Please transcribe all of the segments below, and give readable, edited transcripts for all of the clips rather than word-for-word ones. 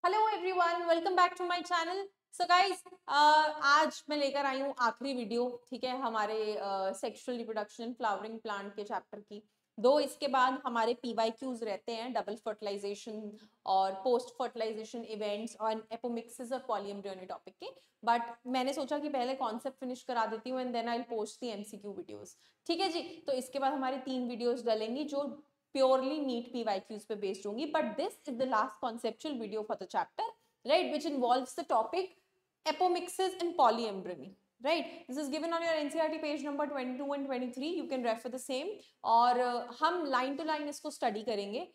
Hello everyone, welcome back to my channel. So guys, आज मैं लेकर आई हूँ आखिरी वीडियो, ठीक है, हमारे सेक्सुअल रिप्रोडक्शन फ्लावरिंग प्लांट के चैप्टर की। दो इसके बाद हमारे पीवाईक्यूज रहते हैं, डबल फर्टिलाइजेशन और पोस्ट फर्टिलाइजेशन इवेंट्स और एपोमिक्सिस और पॉलीएम्ब्रियोनी टॉपिक के। बट मैंने सोचा कि पहले कॉन्सेप्ट फिनिश करा देती हूँ and then I will post the MCQ videos. ठीक है जी, तो इसके बाद हमारी 3 वीडियोस डलेंगी जो purely NEET PYQs पे based होंगी, but this is the last conceptual video for the chapter, right, which involves the topic apomixis and polyembryony, right. This is given on your NCERT page number 22 and 23. You can refer the same. और हम line to line इसको study करेंगे।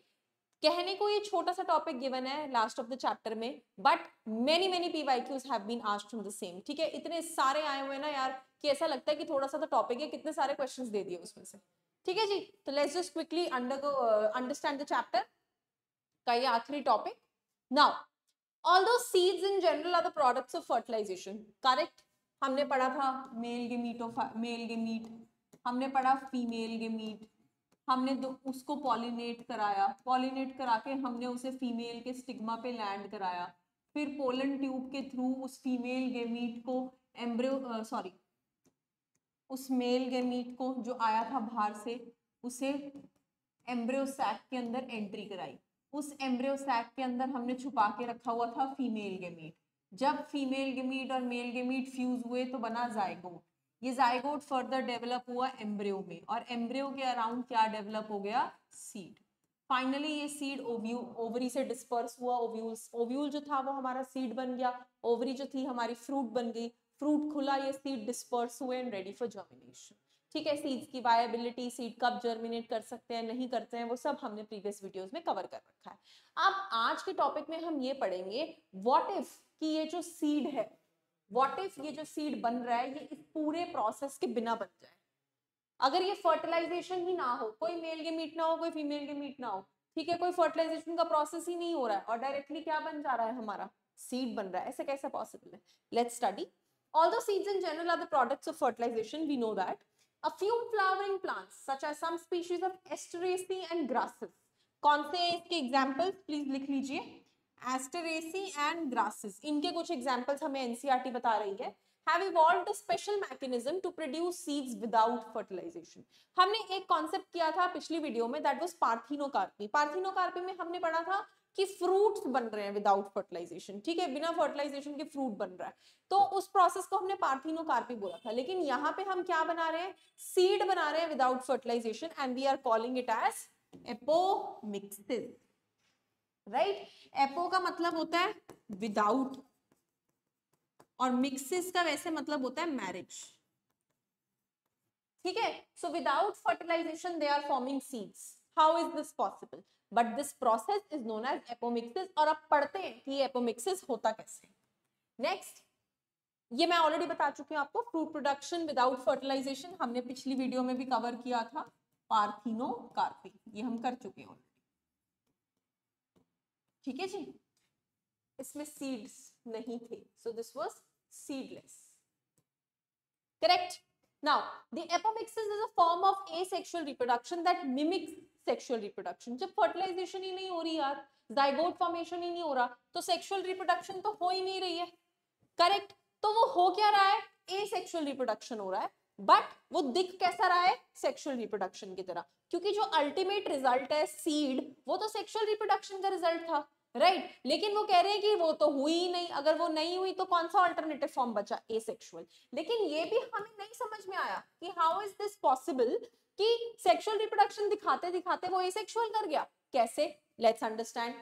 कहने को ये छोटा सा topic given है लास्ट ऑफ द चैप्टर में, but many PYQs have been asked from the same. ठीक है, इतने सारे आए हुए हैं ना यार कि ऐसा लगता है कि थोड़ा सा तो टॉपिक है, कितने सारे क्वेश्चंस दे दिए उसमें से। ठीक है जी, तो let's just quickly understand the chapter का ये आखिरी टॉपिक। Now, although seeds in general are the products of fertilization, correct. हमने पढ़ा था male gamete of male gamete, हमने पढ़ा फीमेल गेमीट, हमने उसको पॉलिनेट कराया, पॉलिनेट करा के हमने उसे फीमेल के स्टिग्मा पे लैंड कराया, फिर पोलन ट्यूब के थ्रू उस फीमेल गेमीट को एम्ब्रियो उस मेल गेमीट को जो आया था बाहर से उसे एम्ब्रियो सैक के अंदर एंट्री कराई। उस एम्ब्रियो सैक के अंदर हमने छुपा के रखा हुआ था फीमेल गेमीट। जब फीमेल गेमीट और मेल गेमीट फ्यूज हुए तो बना जायगोट। ये जायगोट फर्दर डेवलप हुआ एम्ब्रियो में और एम्ब्रियो के अराउंड क्या डेवलप हो गया? सीड। फाइनली ये सीड ओवरी से डिस्पर्स हुआ, ओव्यूल जो था वो हमारा सीड बन गया, ओवरी जो थी हमारी फ्रूट बन गई, फ्रूट खुला, ये सीड डिस्पर्स हुए एंड रेडी फॉर जर्मिनेशन। ठीक है, सीड्स की वायबिलिटी, सीड कब जर्मिनेट कर सकते हैं नहीं करते हैं, वो सब हमने प्रीवियस वीडियोस में कवर कर रखा है। अब आज के टॉपिक में हम ये पढ़ेंगे व्हाट इफ कि ये जो सीड है, व्हाट इफ ये जो सीड बन रहा है ये इस पूरे प्रोसेस के बिना बन जाए। अगर ये फर्टिलाइजेशन ही ना हो, कोई मेल के मीट ना हो, कोई फीमेल के मीट ना हो, ठीक है, कोई फर्टिलाइजेशन का प्रोसेस ही नहीं हो रहा है और डायरेक्टली क्या बन जा रहा है? हमारा सीड बन रहा है। ऐसे कैसे पॉसिबल है? Let's study. Although seeds in general are the products of fertilization, we know that a few flowering plants such as some species of Asteraceae and grasses. कौन से इसके एग्जाम्पल्स प्लीज लिख लीजिए? Asteraceae and grasses, इनके कुछ examples हमें NCERT बता रही है। Have evolved a special mechanism to produce seeds without fertilization. हमने एक कॉन्सेप्ट किया था पिछली वीडियो में, दैट वाज पार्थिनोकार्पी। पार्थिनोकार्पी में हमने पढ़ा था कि फ्रूट्स बन रहे हैं विदाउट फर्टिलाइजेशन। ठीक है, बिना फर्टिलाइजेशन के फ्रूट बन रहा है, तो उस प्रोसेस को हमने पार्थिनोकार्पी बोला था। लेकिन यहाँ पे हम क्या बना रहे हैं? सीड बना रहे हैं without fertilization and we are calling it as apomixis, right. Apo का मतलब होता है विदाउट और मिक्सिस का वैसे मतलब होता है मैरिज। ठीक है, so without fertilization they are forming seeds. How is this possible? But this process is known as apomixis और अब पढ़ते हैं कि एपोमिक्सिस होता कैसे। नेक्स्ट, ये मैं ऑलरेडी बता चुकी हूँ आपको, फ्रूट प्रोडक्शन विदाउट फर्टिलाइजेशन हमने पिछली वीडियो में भी कवर किया था, पार्थिनोकार्पी, ये हम कर चुके हैं ऑलरेडी। ठीक है जी, इसमें सीड्स नहीं थे, so this was seedless, correct. Now, the apomixis is a form of asexual reproduction that mimics sexual reproduction. जब fertilization ही नहीं हो रही यार, zygote formation ही नहीं हो रहा, तो sexual reproduction तो हो ही नहीं रही है, करेक्ट। तो वो हो क्या रहा है? asexual reproduction हो रहा है, बट वो दिख कैसा रहा है? सेक्सुअल रिप्रोडक्शन की तरह, क्योंकि जो अल्टीमेट रिजल्ट है सीड, वो तो सेक्सुअल रिप्रोडक्शन का रिजल्ट था, राइट। लेकिन वो कह रहे हैं कि वो तो हुई ही नहीं। अगर वो नहीं हुई तो कौन सा अल्टरनेटिव फॉर्म बचा? एसेक्सुअल। लेकिन ये भी हमें नहीं समझ में आया कि हाउ इज दिस पॉसिबल कि सेक्सुअल रिप्रोडक्शन दिखाते दिखाते वो एसेक्सुअल कर गया, कैसे? Let's understand.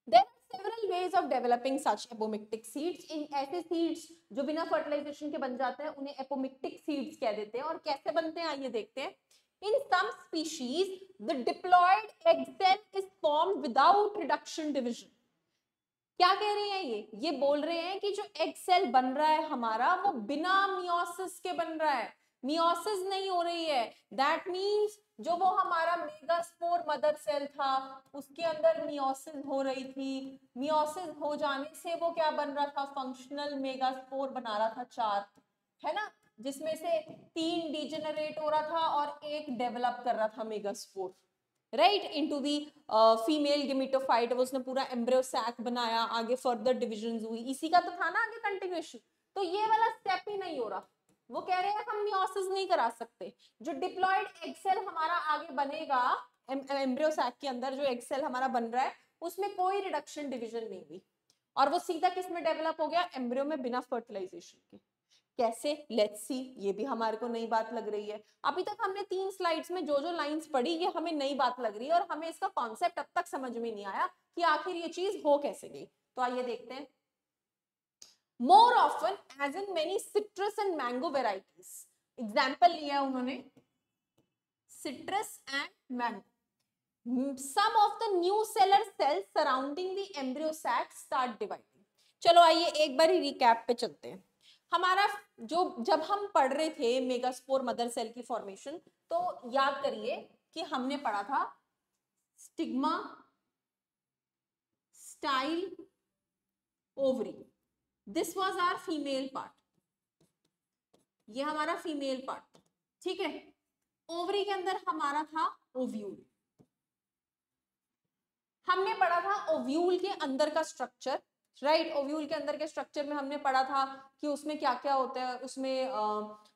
There are several ways of developing such apomictic seeds. इन ऐसे सीड्स जो बिना फर्टिलाइजेशन के बन जाते हैं उन्हें एपोमिक्टिक सीड्स कह देते हैं। और कैसे बनते हैं आइए देखते हैं। In some species, the diploid egg cell is formed without reduction division. क्या कह रही है ये बोल रहे हैं कि जो एग सेल बन रहा है हमारा वो बिना मियोसिस के बन रहा है, मियोसिस नहीं हो रही है। दैट मींस जो वो हमारा मेगास्पोर मदर सेल था उसके अंदर मियोसिस हो रही थी, मियोसिस हो जाने से वो क्या बन रहा था? फंक्शनल मेगास्पोर बना रहा था, 4, है ना, जिसमें से 3 डिजेनरेट हो रहा था और 1 डेवलप कर रहा था megaspore, right, into the female gametophyte, वो उसने पूरा एम्ब्रियो सैक बनाया, आगे फर्दर डिविजन हुई, इसी का तो था ना आगे कंटिन्यूएशन। तो ये वाला स्टेप ही नहीं हो रहा, वो कह रहे हैं हम मियोसिस नहीं करा सकते। जो डिप्लॉयड एग सेल हमारा आगे बनेगा एम्ब्रियो सैक के अंदर, जो एग सेल हमारा बन रहा है उसमें कोई रिडक्शन डिवीजन नहीं हुई, और वो सीधा किस में डेवलप हो गया, एम्ब्रियो में, बिना फर्टिलाइजेशन के। कैसे, लेट्स सी, ये भी हमारे को नई बात लग रही है। अभी तक हमने 3 स्लाइड्स में जो जो लाइंस पढ़ी, ये हमें नई बात लग रही है, और हमें इसका कॉन्सेप्ट अब तक समझ में नहीं आया कि आखिर ये चीज हो कैसे गई। तो आइए देखते हैं। More often as in many citrus and mango varieties, example लिया उन्होंने citrus and mango, some of the new cellular cells surrounding the embryo sac start dividing। चलो आइए एक बार रिकैप पे चलते हैं। हमारा जो जब हम पढ़ रहे थे मेगास्पोर मदर सेल की फॉर्मेशन, तो याद करिए कि हमने पढ़ा था stigma, style, ovary, this was our female part, ये हमारा फीमेल पार्ट, ठीक है। ओवरी के अंदर हमारा था ओव्यूल, हमने पढ़ा था ओव्यूल के अंदर का स्ट्रक्चर, राइट। ओव्यूल के अंदर के स्ट्रक्चर में हमने पढ़ा था कि उसमें क्या क्या होता है, उसमें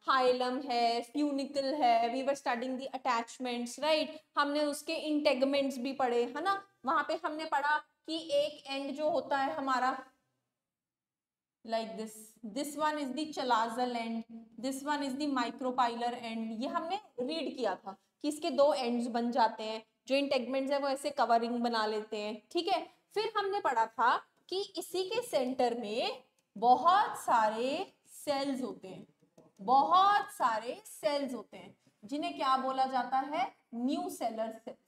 हाइलम है, फ्यूनिकल है, we were studying the attachments, right. हमने उसके इंटेगमेंट्स भी पढ़े, है ना। वहां पे हमने पढ़ा कि एक एंड जो होता है हमारा like this one is the chalazal end, this one is the micropylar end, ये हमने रीड किया था कि इसके 2 एंड्स बन जाते हैं, जो इंटेगमेंट्स है वो ऐसे कवरिंग बना लेते हैं, ठीक है। फिर हमने पढ़ा था कि इसी के सेंटर में बहुत सारे सेल्स होते हैं, बहुत सारे सेल्स होते हैं, जिन्हें क्या बोला जाता है, न्यू सेलर सेल्स।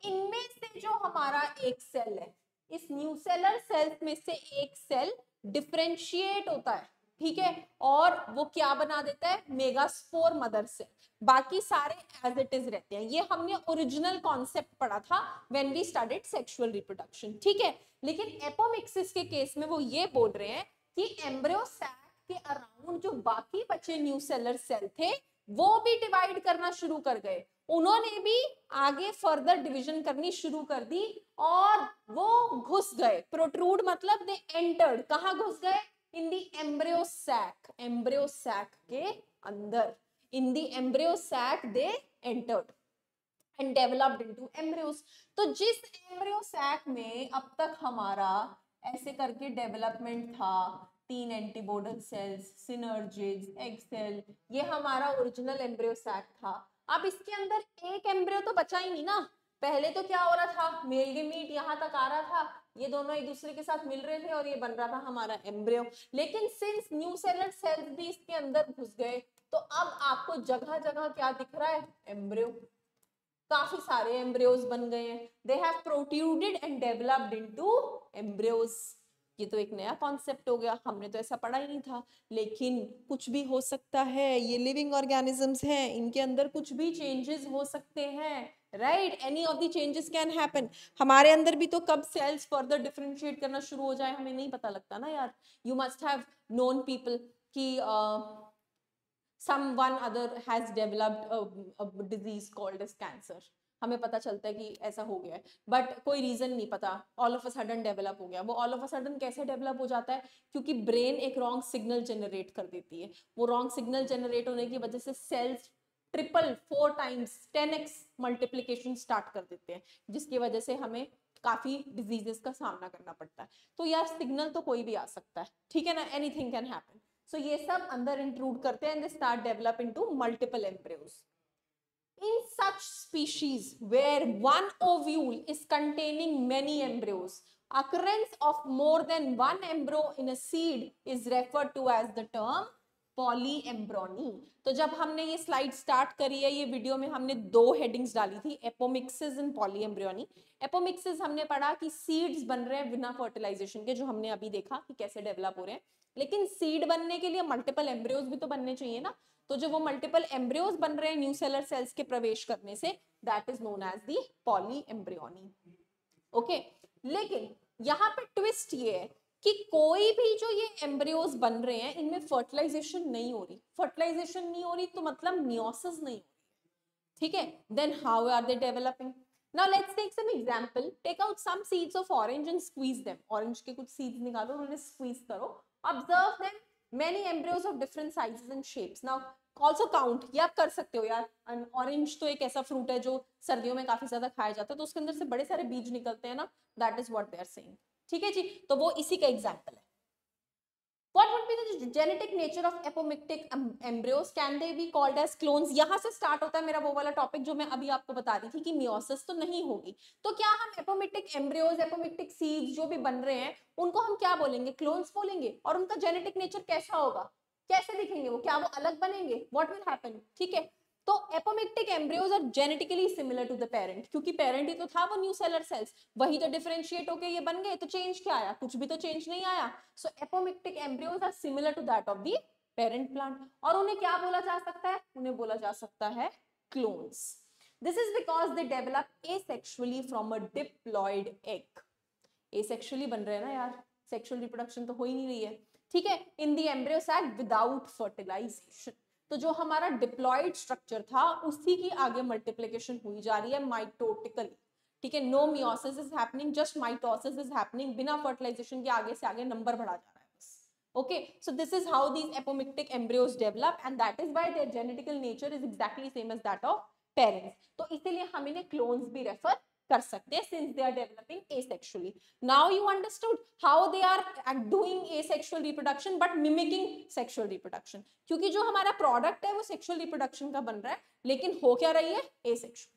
इनमें से जो हमारा एक सेल है, इस न्यूसेलर सेल्स में से एक सेल डिफरेंशिएट होता है, ठीक है, और वो क्या बना देता है, मेगास्पोर मदर सेल। बाकी सारे एज इट इज रहते हैं। ये हमने ओरिजिनल कॉन्सेप्ट पढ़ा था when we studied sexual reproduction, ठीक है। लेकिन एपोमिक्सिस के केस में वो ये बोल रहे हैं कि एम्ब्रियो सैक के अराउंड जो बाकी बचे न्यूसेलर सेल थे, वो भी डिवाइड करना शुरू कर गए, उन्होंने भी आगे फर्दर डिवीजन करनी शुरू कर दी, और वो घुस गए, प्रोट्रूड मतलब दे एंटर्ड, कहां घुस गए, in the embryo sac, embryo sac के अंदर, in the embryo sac they entered and developed into embryos. तो जिस एम्ब्रियो सैक में अब तक हमारा ऐसे करके डेवलपमेंट था, 3 एंटीबोडल सेल्स, सिनर्जिड्स, एग सेल, ये हमारा ओरिजिनल एम्ब्रियो सैक था। अब इसके अंदर एक एम्ब्रियो तो बचा ही नहीं ना। पहले तो क्या हो रहा था, मेल गेमीट यहाँ तक आ रहा था, ये दोनों एक दूसरे के साथ मिल रहे थे और ये बन रहा था हमारा एम्ब्रियो। लेकिन सिंस न्यू सेलर सेल्स भी इसके अंदर घुस गए, तो अब आपको जगह जगह क्या दिख रहा है, एम्ब्रियो। काफी सारे एम्ब्रियोज बन गए हैं, they have protruded and developed into embryos. ये तो एक नया कॉन्सेप्ट हो गया, हमने तो ऐसा पढ़ा ही नहीं था। लेकिन कुछ भी हो सकता है, ये लिविंग ऑर्गेनिजम्स हैं, इनके अंदर कुछ भी चेंजेस हो सकते हैं, right. Any of the changes can happen. हमारे अंदर भी तो कब सेल्स फर्दर डिफरेंशिएट करना शुरू हो जाए हमें नहीं पता लगता ना यार। You must have known people कि someone other has developed a disease called as cancer, हमें पता चलता है कि ऐसा हो गया है, बट कोई रीजन नहीं पता, all of a sudden develop हो गया। वो ऑल ऑफ अ सडन कैसे डेवलप हो जाता है, क्योंकि ब्रेन एक रॉन्ग सिग्नल जनरेट कर देती है। वो रॉन्ग सिग्नल जनरेट होने की वजह से cells triple 4 times 10x multiplication start कर देते हैं, जिसकी वजह से हमें काफी डिजीजेस का सामना करना पड़ता है। तो यार सिग्नल तो कोई भी आ सकता है, ठीक है ना, एनीथिंग कैन हैपन। सो ये सब अंदर इंक्लूड करते हैं, and they start develop into multiple embryos. In such species where one ovule is containing many embryos, occurrence of more than one embryo in a seed is referred to as the term polyembryony। तो जब हमने ये slide start करी है, ये video में हमने 2 headings डाली थी, एपोमिक्सिस एंड पॉलीएम्ब्रियोनी। एपोमिक्सिस हमने पढ़ा कि सीड्स बन रहे हैं बिना फर्टिलाइजेशन के, जो हमने अभी देखा कि कैसे डेवलप हो रहे हैं। लेकिन सीड बनने के लिए मल्टीपल एम्ब्रियोज भी तो बनने चाहिए ना। तो जो वो मल्टीपल एम्ब्रियोज बन रहे हैं न्यू सेलर सेल्स के प्रवेश करने से, that is known as the polyembryony. Okay, लेकिन यहाँ पे ट्विस्ट ये है कि कोई भी जो ये एम्ब्रियोज बन रहे हैं, इनमें फर्टिलाइजेशन नहीं हो रही। फर्टिलाइजेशन नहीं हो रही तो मतलब मियोसिस नहीं हो रही। ठीक है, then how are they developing. Now let's take some example. Take out some seeds of orange and squeeze them. Orange के कुछ seeds निकालो और उन्हें squeeze करो. Observe them. Many embryos of different sizes and shapes. Now also count. ये आप कर सकते हो यार. Orange तो एक ऐसा fruit है जो सर्दियों में काफी ज्यादा खाया जाता है, तो उसके अंदर से बड़े सारे बीज निकलते हैं ना. That is what they are saying. ठीक है जी, तो वो इसी का example है. What would be the genetic nature of apomictic embryos? Can they be called as clones? यहाँ से स्टार्ट होता है मेरा वो वाला टॉपिक जो मैं अभी आपको बता रही थी कि मियोसिस तो नहीं होगी, तो क्या हम एपोमिक्टिक एम्ब्रियोज, एपोमिक्टिक सीड्स जो भी बन रहे हैं उनको हम क्या बोलेंगे? क्लोन्स बोलेंगे. और उनका जेनेटिक नेचर कैसा होगा, कैसे दिखेंगे वो, क्या वो अलग बनेंगे? What will happen? ठीक है, तो apomictic embryos are genetically similar to the parent, क्योंकि पेरेंट ही तो था वो न्यूसेलर सेल्स, वही तो डिफरेंशिएट होके ये बन गए, तो चेंज क्या आया? कुछ भी तो चेंज नहीं आया. So apomictic embryos are similar to that of the parent plant. और उन्हें क्या बोला जा सकता है? उन्हें बोला जा सकता है clones. This is because they develop asexually from a diploid egg. Asexually बन रहे हैं ना यार, सेक्सुअल रिप्रोडक्शन तो हो ही नहीं रही है. ठीक है, in the embryo sac without fertilization. तो जो हमारा डिप्लॉयड स्ट्रक्चर था उसी की आगे मल्टीप्लिकेशन हुई जा रही है माइटोटिकली. ठीक है, no meiosis is happening, just mitosis is happening. बिना फर्टिलाइजेशन के आगे से आगे नंबर बढ़ा जा रहा है बस. Okay, so this is how these apomictic embryos develop, and that is why their genetical nature is exactly same as that of parents. तो इसीलिए हम इन्हें clones भी refer कर सकते हैं since they are developing asexually. Now you understood how they are doing asexual reproduction but mimicking sexual reproduction. क्योंकि जो हमारा product है वो sexual reproduction का बन रहा है, लेकिन हो क्या रही है? asexual.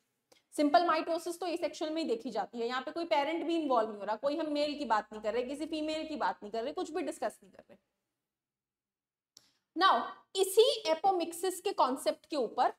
सिंपल माइटोसिस तो एसेक्सुअल में ही देखी जाती है. यहाँ पे कोई पेरेंट भी इन्वॉल्व नहीं हो रहा, कोई हम मेल की बात नहीं कर रहे, किसी फीमेल की बात नहीं कर रहे, कुछ भी डिस्कस नहीं कर रहे. नाउ इसी एपोमिक्सिस के कॉन्सेप्ट के ऊपर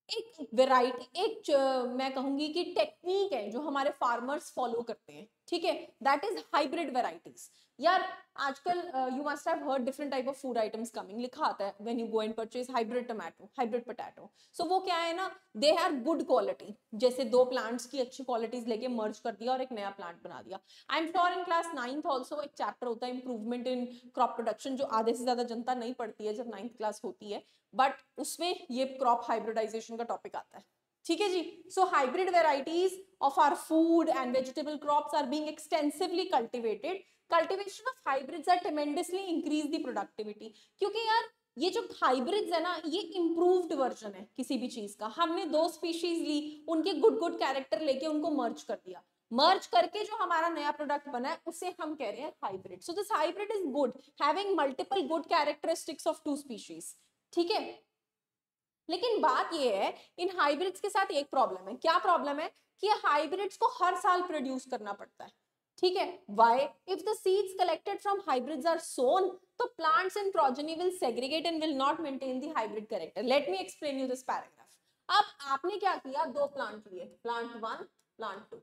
एक वेराइटी, एक मैं कहूंगी कि टेक्निक है जो हमारे फार्मर्स फॉलो करते हैं. ठीक है, दैट इज हाइब्रिड वेराइटीज. यार आजकल you must have heard different type of food items coming, लिखा आता है when you go and purchase hybrid tomato, hybrid potato. So वो क्या है ना, दे आर गुड क्वालिटी. जैसे दो प्लांट्स की अच्छी क्वालिटीज लेके मर्ज कर दिया और एक नया प्लांट बना दिया. I am sure in class 9th also एक चैप्टर होता है इंप्रूवमेंट इन क्रॉप प्रोडक्शन, जो आधे से ज्यादा जनता नहीं पढ़ती है जब 9th क्लास होती है, बट उसमें ये क्रॉप हाइब्रिडाइजेशन का टॉपिक आता है. ठीक है जी, so hybrid varieties of our food and vegetable crops are being extensively cultivated. Cultivation of hybrids are tremendously increase the productivity. क्योंकि यार ये जो हाइब्रिड्स है ना, ये इंप्रूव्ड वर्जन है किसी भी चीज का. हमने दो स्पीशीज ली, उनके गुड गुड कैरेक्टर लेके उनको मर्ज कर दिया, मर्ज करके जो हमारा नया प्रोडक्ट बना है उसे हम कह रहे हैं hybrid. So this hybrid is good, having multiple good characteristics of two species. ठीक है, लेकिन बात ये है इन हाइब्रिड्स के साथ एक प्रॉब्लम है. क्या प्रॉब्लम है? कि हाइब्रिड्स को हर साल प्रोड्यूस करना पड़ता है. ठीक है, why? If the seeds collected from hybrids are sown, तो plants and progeny will segregate and will not maintain the hybrid character. Let me explain you this paragraph. अब आपने क्या किया, दो प्लांट लिए, प्लांट 1, प्लांट 2.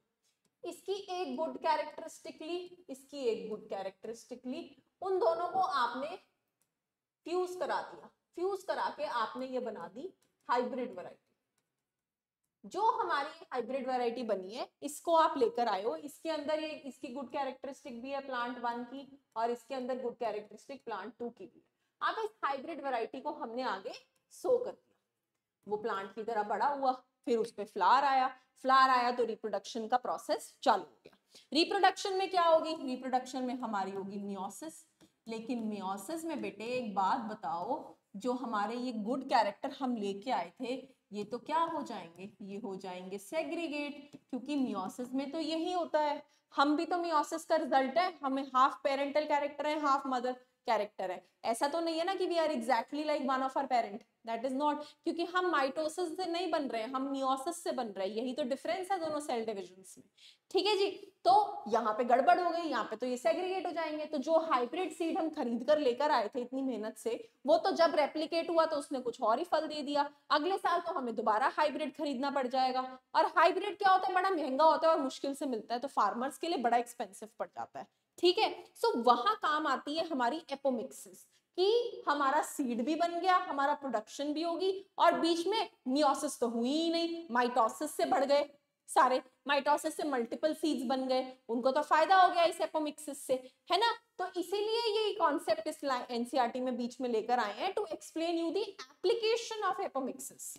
इसकी एक गुड कैरेक्टरिस्टिक ली, इसकी एक गुड कैरेक्टरिस्टिक ली. उन दोनों को आपने फ्यूज करा दिया. फ्यूज करा के आपने ये बना दी हाइब्रिड वैरायटी. जो हमारी हाइब्रिड वैरायटी बनी है इसको आप लेकर आए हो, इसके अंदर ये इसकी गुड कैरेक्टरिस्टिक भी है प्लांट 1 की, और इसके अंदर गुड कैरेक्टरिस्टिक प्लांट 2 की भी है. अब इस हाइब्रिड वैरायटी को हमने आगे सो कर दिया, वो प्लांट की तरह बड़ा हुआ, फिर उस पे फ्लावर आया. फ्लावर आया तो रिप्रोडक्शन का प्रोसेस चालू हो गया. रिप्रोडक्शन में क्या होगी? रिप्रोडक्शन में हमारी होगी मियोसिस. लेकिन मियोसिस में बेटे एक बात बताओ, जो हमारे ये गुड कैरेक्टर हम लेके आए थे ये तो क्या हो जाएंगे? ये हो जाएंगे सेग्रीगेट. क्योंकि मियोसिस में तो यही होता है, हम भी तो मियोसिस का रिजल्ट है, हमें हाफ पेरेंटल कैरेक्टर है, हाफ मदर कैरेक्टर है. ऐसा तो नहीं है ना कि we are exactly like one of our parent, that is not. क्योंकि हम माइटोसिस से नहीं बन रहे हैं, हम मियोसिस से बन रहे हैं. यही तो डिफरेंस है दोनों सेल डिविजन्स में. ठीक है जी, तो यहाँ पे गड़बड़ हो गई, यहाँ पे तो ये सेग्रीगेट हो जाएंगे. तो जो हाइब्रिड सीड हम खरीद कर लेकर आए थे इतनी मेहनत से, वो तो जब रेप्लिकेट हुआ तो उसने कुछ और ही फल दे दिया. अगले साल तो हमें दोबारा हाइब्रिड खरीदना पड़ जाएगा. और हाइब्रिड क्या होता है? बड़ा महंगा होता है और मुश्किल से मिलता है, तो फार्मर्स के लिए बड़ा एक्सपेंसिव पड़ जाता है. ठीक है, सो वहां काम आती है हमारी एपोमिक्सिस, कि हमारा सीड भी बन गया, हमारा प्रोडक्शन भी होगी, और बीच में मियोसिस तो हुई ही नहीं, माइटोसिस से बढ़ गए सारे, माइटोसिस से मल्टीपल सीड्स बन गए, उनको तो फायदा हो गया इस एपोमिक्सिस से, है ना. तो इसीलिए ये कॉन्सेप्ट इस एनसीईआरटी में बीच में लेकर आए हैं to explain you the application of apomixis.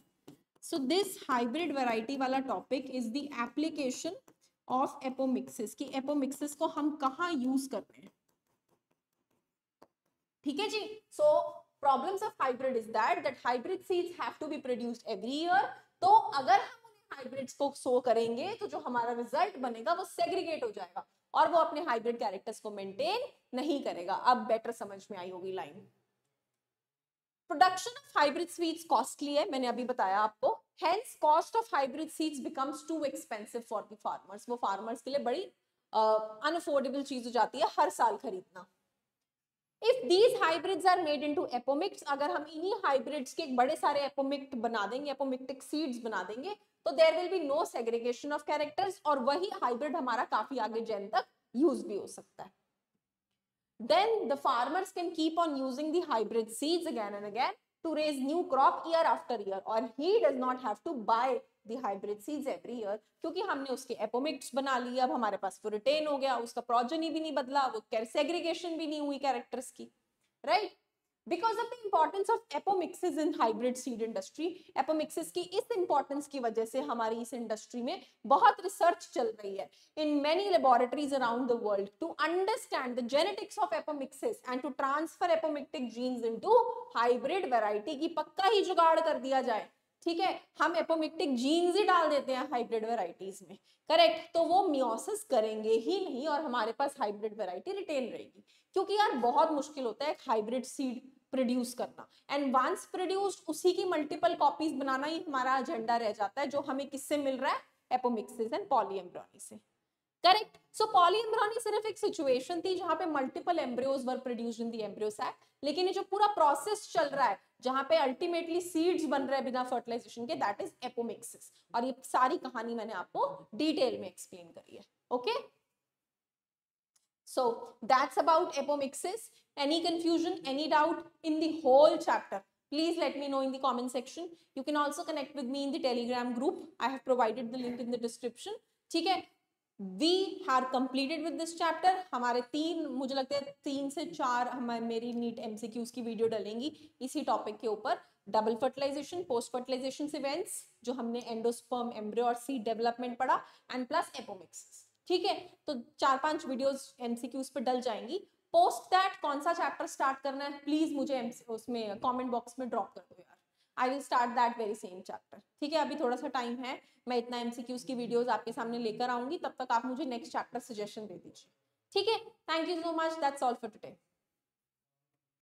So this hybrid variety वाला topic is the application of apomixis, कि एपोमिक्सिस को हम कहाँ यूज करते हैं, ठीक है जी। So problems of hybrid is that hybrid seeds have to be produced every year. तो अगर हम हाइब्रिड्स को सो करेंगे तो जो हमारा रिजल्ट बनेगा वो सेग्रीगेट हो जाएगा और वो अपने हाइब्रिड कैरेक्टर्स को मेंटेन नहीं करेगा। अब बेटर समझ में आई होगी line. Production of hybrid seeds costly है, मैंने अभी बताया आपको, hence cost of hybrid seeds becomes too expensive for the farmers. वो फार्मर्स के लिए बड़ी अनअफोर्डेबल चीज हो जाती है हर साल खरीदना। If these hybrids are made into apomicts, अगर हम इन्हीं हाइब्रिड्स के बड़े सारे एपोमिक्ट बना देंगे, एपोमिक्टिक सीड्स बना देंगे, तो there will be no segregation of characters और वही हाइब्रिड हमारा काफी आगे जेन तक यूज भी हो सकता है। Then the farmers can keep on using the hybrid seeds again and again to raise new crop year after year, और he does not have to buy the hybrid seeds every year, क्योंकि हमने उसके एपोमिक्ट्स बना लिए, अब हमारे पास वो retain हो गया, उसका प्रोजेनी भी नहीं बदला, वो सेग्रीगेशन भी नहीं हुई कैरेक्टर्स की, right. Because of the importance of apomixis in hybrid seed industry, apomixis की इस इंपॉर्टेंस की वजह से हमारी इस इंडस्ट्री में बहुत रिसर्च चल रही है in many laboratories around the world to understand the genetics of apomixis and to transfer apomictic genes into hybrid variety की पक्का ही जुगाड़ कर दिया जाए, ठीक है। हम एपोमिक्टिक जीन्स ही डाल देते हैं हाइब्रिड वेराइटीज में, करेक्ट, तो वो मियोसिस करेंगे ही नहीं और हमारे पास हाइब्रिड वेराइटी रिटेन रहेगी, क्योंकि यार बहुत मुश्किल होता है हाइब्रिड सीड प्रोड्यूस करना, एंड वंस प्रोड्यूस्ड उसी की मल्टीपल कॉपीज बनाना ही हमारा एजेंडा रह जाता है, जो हमें किससे मिल रहा है, एपोमिक्सिस एंड पॉलीएम्ब्रियोनी से, करेक्ट। सो पॉलीएम्ब्रियोनी सिर्फ एक सिचुएशन थी जहां पे multiple embryos were produced in the embryo sac, लेकिन ये जो पूरा प्रोसेस चल रहा है जहां पे अल्टीमेटली सीड्स बन रहे हैं बिना फर्टिलाइजेशन के, दैट इज एपोमिक्सिस, और ये सारी कहानी मैंने आपको डिटेल में एक्सप्लेन करी है, okay. So that's about apomixis. Any confusion, any doubt in the whole chapter, please let me know in the comment section. You can also connect with me in the Telegram group. I have provided the link in the description. ठीक है, we are completed with this chapter. हमारे मुझे लगता है 3 से 4 मेरी NEET MCQs की video डलेंगी इसी टॉपिक के ऊपर, double fertilization, post fertilization events जो हमने एंडोस्पर्म, एम्ब्रियो और सीड डेवलपमेंट पढ़ा, एंड प्लस एपोमिक्सिस, ठीक है। तो 4-5 वीडियोस MCQs पे डल जाएंगी। पोस्ट दैट कौन सा चैप्टर स्टार्ट करना है प्लीज मुझे उसमें कमेंट बॉक्स में ड्रॉप कर दो यार, I will start that very same chapter, ठीक है। अभी थोड़ा सा टाइम है, मैं इतना MCQs की वीडियोस आपके सामने लेकर आऊंगी, तब तक आप मुझे नेक्स्ट चैप्टर सजेशन दे दीजिए, ठीक है। Thank you so much, that's all for today.